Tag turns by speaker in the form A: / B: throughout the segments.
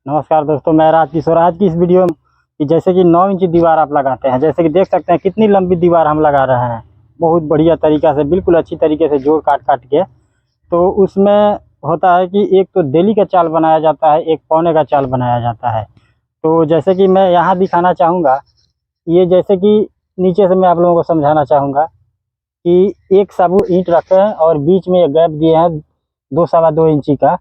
A: नमस्कार दोस्तों, मैं राज किशोर। आज की इस वीडियो में कि जैसे कि 9 इंच दीवार आप लगाते हैं, जैसे कि देख सकते हैं कितनी लंबी दीवार हम लगा रहे हैं। बहुत बढ़िया तरीक़ा से, बिल्कुल अच्छी तरीके से जोड़ काट के। तो उसमें होता है कि एक तो डेली का चाल बनाया जाता है, एक पौने का चाल बनाया जाता है। तो जैसे कि मैं यहाँ दिखाना चाहूँगा, ये जैसे कि नीचे से मैं आप लोगों को समझाना चाहूँगा कि एक साबुत ईंट रखे हैं और बीच में एक गैप दिए हैं 2 सवा 2 इंची का,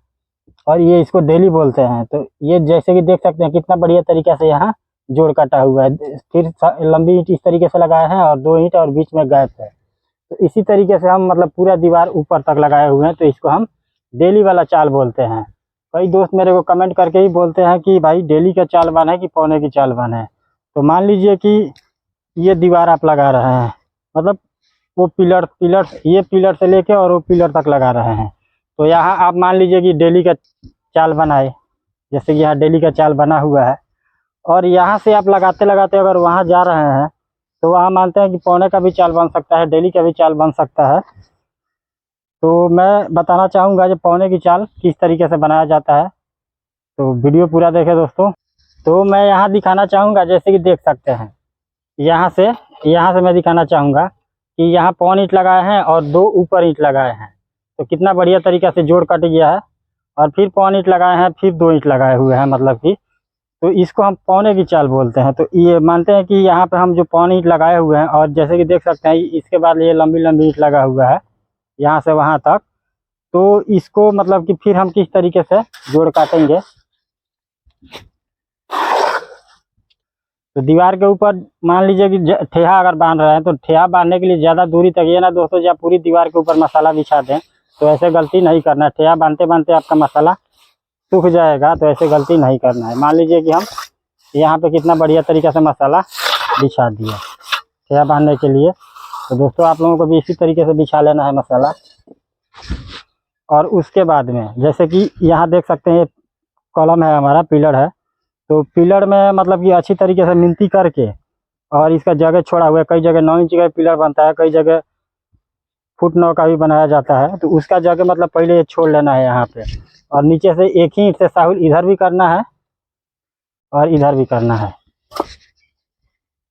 A: और ये इसको डेली बोलते हैं। तो ये जैसे कि देख सकते हैं कितना बढ़िया तरीक़े से यहाँ जोड़ काटा हुआ है। फिर लंबी ईंट इस तरीके से लगाए हैं और 2 ईंट और बीच में गैप है। तो इसी तरीके से हम मतलब पूरा दीवार ऊपर तक लगाए हुए हैं। तो इसको हम डेली वाला चाल बोलते हैं। कई दोस्त मेरे को कमेंट करके ही बोलते हैं कि भाई डेली का चाल बन है कि पौने की चाल बन है। तो मान लीजिए कि ये दीवार आप लगा रहे हैं, मतलब वो पिलर ये पिलर से लेके और वो पिलर तक लगा रहे हैं। तो यहाँ आप मान लीजिए कि डेली का चाल बनाए, जैसे कि यहाँ डेली का चाल बना हुआ है, और यहाँ से आप लगाते लगाते अगर वहाँ जा रहे हैं तो वहाँ मानते हैं कि पौने का भी चाल बन सकता है, डेली का भी चाल बन सकता है। तो मैं बताना चाहूँगा कि पौने की चाल किस तरीके से बनाया जाता है। तो वीडियो पूरा देखें दोस्तों। तो मैं यहाँ दिखाना चाहूँगा, जैसे कि देख सकते हैं यहाँ से मैं दिखाना चाहूँगा कि यहाँ पौन ईंट लगाए हैं और 2 ऊपर ईंट लगाए हैं। तो कितना बढ़िया तरीक़े से जोड़ कट गया है। और फिर पौन ईंट लगाए हैं, फिर 2 ईंट लगाए हुए हैं, मतलब कि तो इसको हम पौने की चाल बोलते हैं। तो ये मानते हैं कि यहाँ पे हम जो पौन ईंट लगाए हुए हैं, और जैसे कि देख सकते हैं इसके बाद ये लंबी लंबी ईंट लगा हुआ है यहाँ से वहाँ तक। तो इसको मतलब कि फिर हम किस तरीके से जोड़ काटेंगे। तो दीवार के ऊपर मान लीजिए कि ठेहा अगर बांध रहे हैं, तो ठेहा बांधने के लिए ज़्यादा दूरी तक ये ना दोस्तों जब पूरी दीवार के ऊपर मसाला बिछा दें, तो ऐसे गलती नहीं करना है। ठेहा बांधते बांधते आपका मसाला सूख जाएगा, तो ऐसे गलती नहीं करना है। मान लीजिए कि हम यहाँ पे कितना बढ़िया तरीक़े से मसाला बिछा दिया ठेहा बांधने के लिए। तो दोस्तों आप लोगों को भी इसी तरीके से बिछा लेना है मसाला। और उसके बाद में जैसे कि यहाँ देख सकते हैं कॉलम है, हमारा पिलर है। तो पिलर में मतलब कि अच्छी तरीके से मिनती करके, और इसका जगह छोड़ा हुआ है। कई जगह 9 इंच का पिलर बनता है, कई जगह फुट 9 का भी बनाया जाता है। तो उसका जगह मतलब पहले ये छोड़ लेना है यहाँ पे। और नीचे से एक ही ईंट से साहुल इधर भी करना है और इधर भी करना है।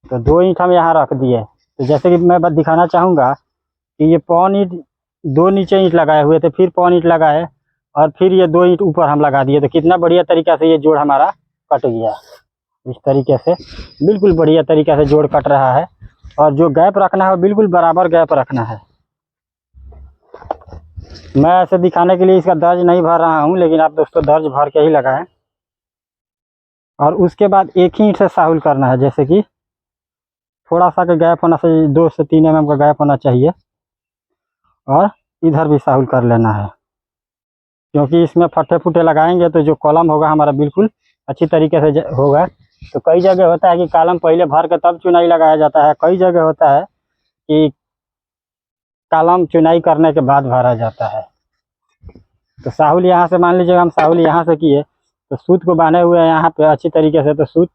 A: तो 2 ईंट हम यहाँ रख दिए। तो जैसे कि मैं बस दिखाना चाहूँगा कि ये पौन ईंट 2 नीचे ईंट लगाए हुए थे, फिर पौन ईंट लगाए, और फिर ये 2 ईंट ऊपर हम लगा दिए। तो कितना बढ़िया तरीक़ा से ये जोड़ हमारा कट गया। इस तरीके से बिल्कुल बढ़िया तरीक़े से जोड़ कट रहा है। और जो गैप रखना है वो बिल्कुल बराबर गैप रखना है। मैं ऐसे दिखाने के लिए इसका दर्ज नहीं भर रहा हूँ, लेकिन आप दोस्तों दर्ज भर के ही लगाएं। और उसके बाद एक ही ईंट से साहुल करना है। जैसे कि थोड़ा सा का गैप होना चाहिए, 2 से 3 mm का गैप होना चाहिए। और इधर भी साहुल कर लेना है, क्योंकि इसमें फट्टे फुटे लगाएंगे तो जो कॉलम होगा हमारा बिल्कुल अच्छी तरीके से होगा। तो कई जगह होता है कि कॉलम पहले भर के तब चुनाई लगाया जाता है, कई जगह होता है कि कॉलम चुनाई करने के बाद भरा जाता है। तो साहुल यहाँ से मान लीजिए हम साहुल यहाँ से किए, तो सूत को बांधे हुए हैं यहाँ पे अच्छी तरीके से। तो सूत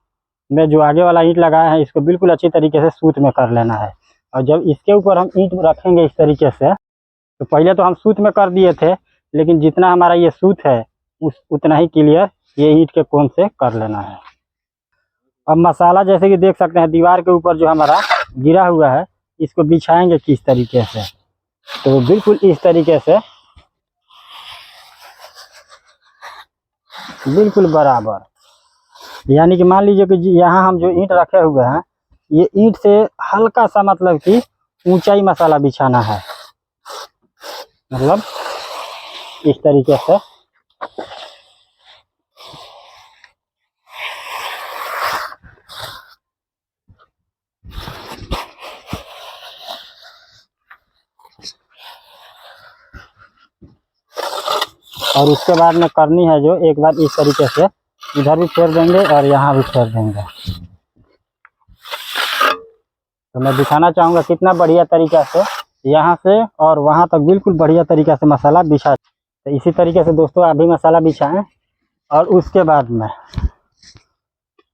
A: में जो आगे वाला ईंट लगाया है इसको बिल्कुल अच्छी तरीके से सूत में कर लेना है। और जब इसके ऊपर हम ईंट रखेंगे इस तरीके से, तो पहले तो हम सूत में कर दिए थे, लेकिन जितना हमारा ये सूत है उतना ही क्लियर ये ईंट के कोन से कर लेना है। अब मसाला जैसे कि देख सकते हैं दीवार के ऊपर जो हमारा गिरा हुआ है, इसको बिछाएंगे किस तरीके से। तो बिल्कुल इस तरीके से, बिल्कुल बराबर। यानी कि मान लीजिए कि यहाँ हम जो ईंट रखे हुए हैं, ये ईंट से हल्का सा मतलब कि ऊंचाई मसाला बिछाना है, मतलब इस तरीके से। और उसके बाद में करनी है जो एक बार इस तरीके से इधर भी फेर देंगे और यहाँ भी फेर देंगे। तो मैं दिखाना चाहूँगा कितना बढ़िया तरीक़ा से यहाँ से और वहाँ तक बिल्कुल बढ़िया तरीक़ा से मसाला बिछा। तो इसी तरीके से दोस्तों आप भी मसाला बिछाएं। और उसके बाद में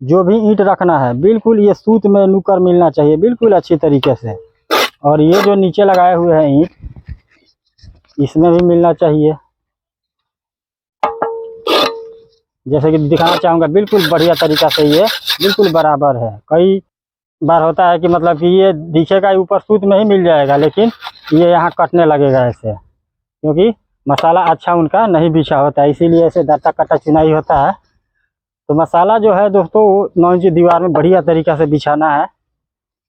A: जो भी ईंट रखना है बिल्कुल ये सूत में नुकर मिलना चाहिए बिल्कुल अच्छी तरीके से। और ये जो नीचे लगाए हुए हैं ईंट, इसमें भी मिलना चाहिए। जैसे कि दिखाना चाहूँगा, बिल्कुल बढ़िया तरीका से ये बिल्कुल बराबर है। कई बार होता है कि मतलब कि ये दिखेगा ऊपर सूत में ही मिल जाएगा, लेकिन ये यहाँ कटने लगेगा ऐसे, क्योंकि मसाला अच्छा उनका नहीं बिछा होता है, इसीलिए ऐसे दरता कटा चुनाई होता है। तो मसाला जो है दोस्तों 9 इंची दीवार में बढ़िया तरीका से बिछाना है,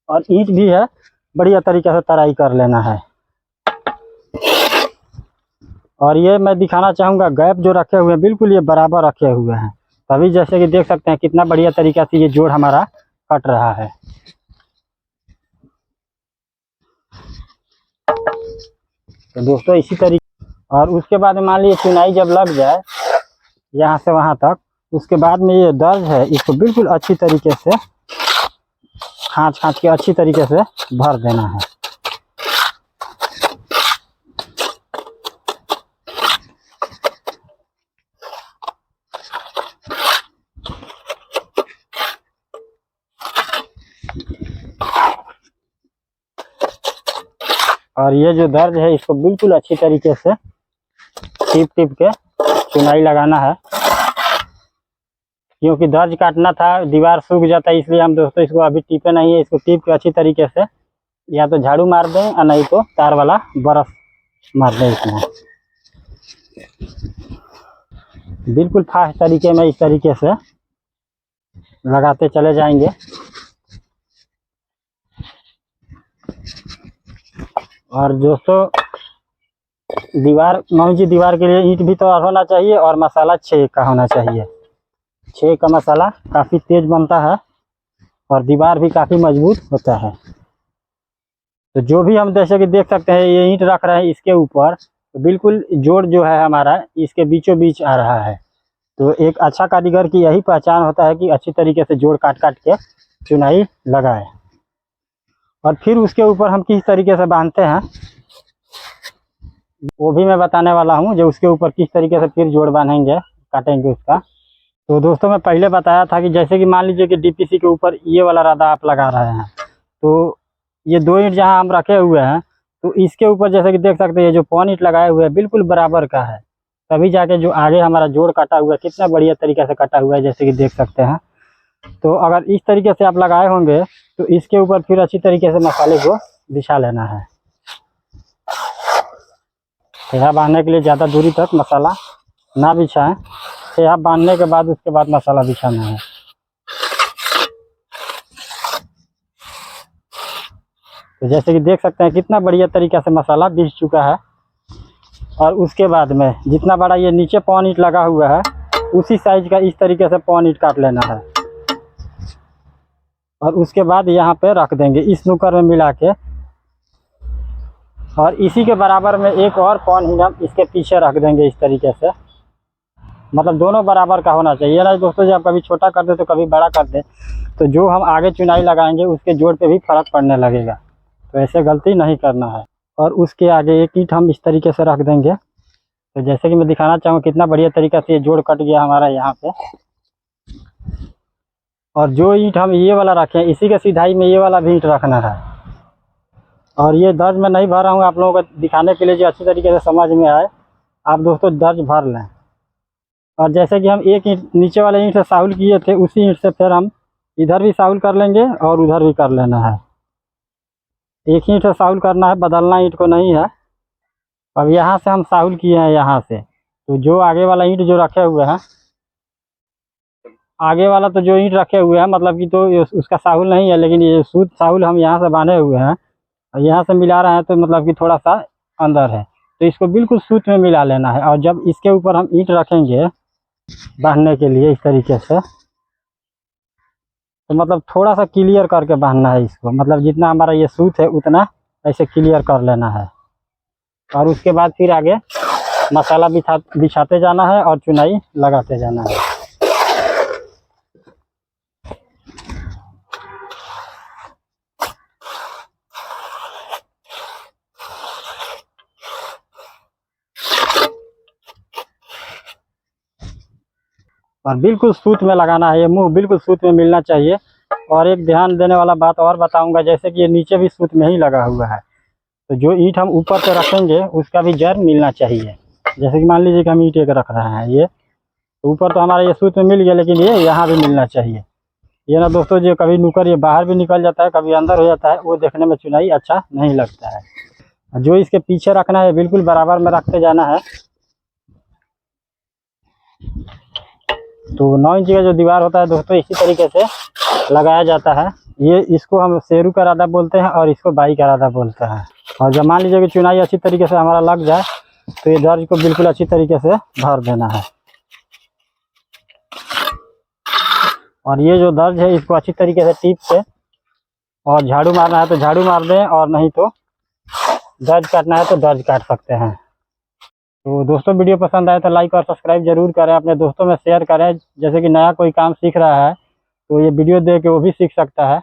A: और ईंट भी है बढ़िया तरीके से तराई कर लेना है। और ये मैं दिखाना चाहूँगा, गैप जो रखे हुए हैं बिल्कुल ये बराबर रखे हुए हैं, तभी जैसे कि देख सकते हैं कितना बढ़िया तरीका से ये जोड़ हमारा कट रहा है। तो दोस्तों इसी तरीके, और उसके बाद मान लीजिए चुनाई जब लग जाए यहाँ से वहाँ तक, उसके बाद में ये दर्ज है इसको बिल्कुल अच्छी तरीके से खाँच के अच्छी तरीके से भर देना है। और ये जो दर्ज है इसको बिल्कुल अच्छी तरीके से टिप के चुनाई लगाना है, क्योंकि दर्ज काटना था, दीवार सूख जाता है, इसलिए हम दोस्तों इसको अभी टिपे नहीं है। इसको टिप के अच्छी तरीके से या तो झाड़ू मार दें और नहीं तो तार वाला ब्रश मार दें इसमें। बिल्कुल फास्ट तरीके में इस तरीके से लगाते चले जाएंगे। और दोस्तों दीवार 9 इंची दीवार के लिए ईंट भी तैयार होना चाहिए, और मसाला 6 का होना चाहिए। 6 का मसाला काफ़ी तेज बनता है और दीवार भी काफ़ी मजबूत होता है। तो जो भी हम जैसे कि देख सकते हैं ये ईंट रख रहे हैं इसके ऊपर, तो बिल्कुल जोड़ जो है हमारा इसके बीचों बीच आ रहा है। तो एक अच्छा कारीगर की यही पहचान होता है कि अच्छी तरीके से जोड़ काट के चुनाई लगाए। और फिर उसके ऊपर हम किस तरीके से बांधते हैं वो भी मैं बताने वाला हूँ, जो उसके ऊपर किस तरीके से फिर जोड़ बांधेंगे, काटेंगे उसका। तो दोस्तों मैं पहले बताया था कि जैसे कि मान लीजिए कि डीपीसी के ऊपर ये वाला राधा आप लगा रहे हैं, तो ये 2 ईंट जहाँ हम रखे हुए हैं, तो इसके ऊपर जैसे कि देख सकते हैं ये जो पौन ईंट लगाए हुए हैं बिल्कुल बराबर का है, तभी जाके जो आगे हमारा जोड़ कटा हुआ है कितना बढ़िया तरीके से कटा हुआ है, जैसे कि देख सकते हैं। तो अगर इस तरीके से आप लगाए होंगे तो इसके ऊपर फिर अच्छी तरीके से मसाले को बिछा लेना है। ठेहा बांधने के लिए ज़्यादा दूरी तक मसाला ना बिछाएं, ठेहा बांधने के बाद उसके बाद मसाला बिछाना है। तो जैसे कि देख सकते हैं कितना बढ़िया तरीके से मसाला बिछ चुका है। और उसके बाद में जितना बड़ा ये नीचे पौन ईंट लगा हुआ है उसी साइज का इस तरीके से पौन ईंट काट लेना है, और उसके बाद यहाँ पे रख देंगे इस नुकर में मिला के, और इसी के बराबर में एक और पौन ईंट हम इसके पीछे रख देंगे इस तरीके से। मतलब दोनों बराबर का होना चाहिए ना दोस्तों, जब कभी छोटा कर दे तो कभी बड़ा कर दे तो जो हम आगे चुनाई लगाएंगे उसके जोड़ पे भी फर्क पड़ने लगेगा, तो ऐसे गलती नहीं करना है। और उसके आगे एक ईंट हम इस तरीके से रख देंगे। तो जैसे कि मैं दिखाना चाहूँगा कितना बढ़िया तरीका से ये जोड़ कट गया हमारा यहाँ पे। और जो ईंट हम ये वाला रखें इसी के सिधाई में ये वाला भी ईंट रखना है। और ये दर्ज मैं नहीं भर रहा हूँ, आप लोगों को दिखाने के लिए जो अच्छी तरीके से समझ में आए, आप दोस्तों दर्ज भर लें। और जैसे कि हम एक ईंट नीचे वाले ईंट से साहुल किए थे उसी ईंट से फिर हम इधर भी साहुल कर लेंगे और उधर भी कर लेना है। एक ईंट से साहुल करना है, बदलना ईंट को नहीं है। अब यहाँ से हम साहुल किए हैं यहाँ से, तो जो आगे वाला ईंट जो रखे हुए हैं, आगे वाला तो जो ईंट रखे हुए हैं मतलब कि तो उसका साहुल नहीं है, लेकिन ये सूत साहुल हम यहाँ से बांधे हुए हैं और यहाँ से मिला रहे हैं, तो मतलब कि थोड़ा सा अंदर है, तो इसको बिल्कुल सूत में मिला लेना है। और जब इसके ऊपर हम ईंट रखेंगे बांधने के लिए इस तरीके से, तो मतलब थोड़ा सा क्लियर करके बांधना है इसको, मतलब जितना हमारा ये सूत है उतना ऐसे क्लियर कर लेना है। और उसके बाद फिर आगे मसाला बिछाते जाना है और चुनाई लगाते जाना है। और बिल्कुल सूत में लगाना है, ये मुंह बिल्कुल सूत में मिलना चाहिए। और एक ध्यान देने वाला बात और बताऊंगा, जैसे कि ये नीचे भी सूत में ही लगा हुआ है, तो जो ईंट हम ऊपर से रखेंगे उसका भी जड़ मिलना चाहिए। जैसे कि मान लीजिए कि हम ईंट एक रख रहे हैं, ये तो ऊपर तो हमारा ये सूत में मिल गया, लेकिन ये यहाँ भी मिलना चाहिए। ये ना दोस्तों, जो कभी नुकर ये बाहर भी निकल जाता है, कभी अंदर हो जाता है, वो देखने में चुनाई अच्छा नहीं लगता है। जो इसके पीछे रखना है बिल्कुल बराबर में रखते जाना है। तो 9 इंची का जो दीवार होता है दोस्तों, इसी तरीके से लगाया जाता है। ये इसको हम शेरू का राधा बोलते हैं और इसको बाई का राधा बोलते हैं। और जब मान लीजिए कि चुनाई अच्छी तरीके से हमारा लग जाए तो ये दर्ज को बिल्कुल अच्छी तरीके से भर देना है। और ये जो दर्ज है इसको अच्छी तरीके से टीप से, और झाड़ू मारना है तो झाड़ू मार दें, और नहीं तो दर्ज काटना है तो दर्ज काट सकते हैं। तो दोस्तों वीडियो पसंद आए तो लाइक और सब्सक्राइब जरूर करें, अपने दोस्तों में शेयर करें। जैसे कि नया कोई काम सीख रहा है तो ये वीडियो देख के वो भी सीख सकता है।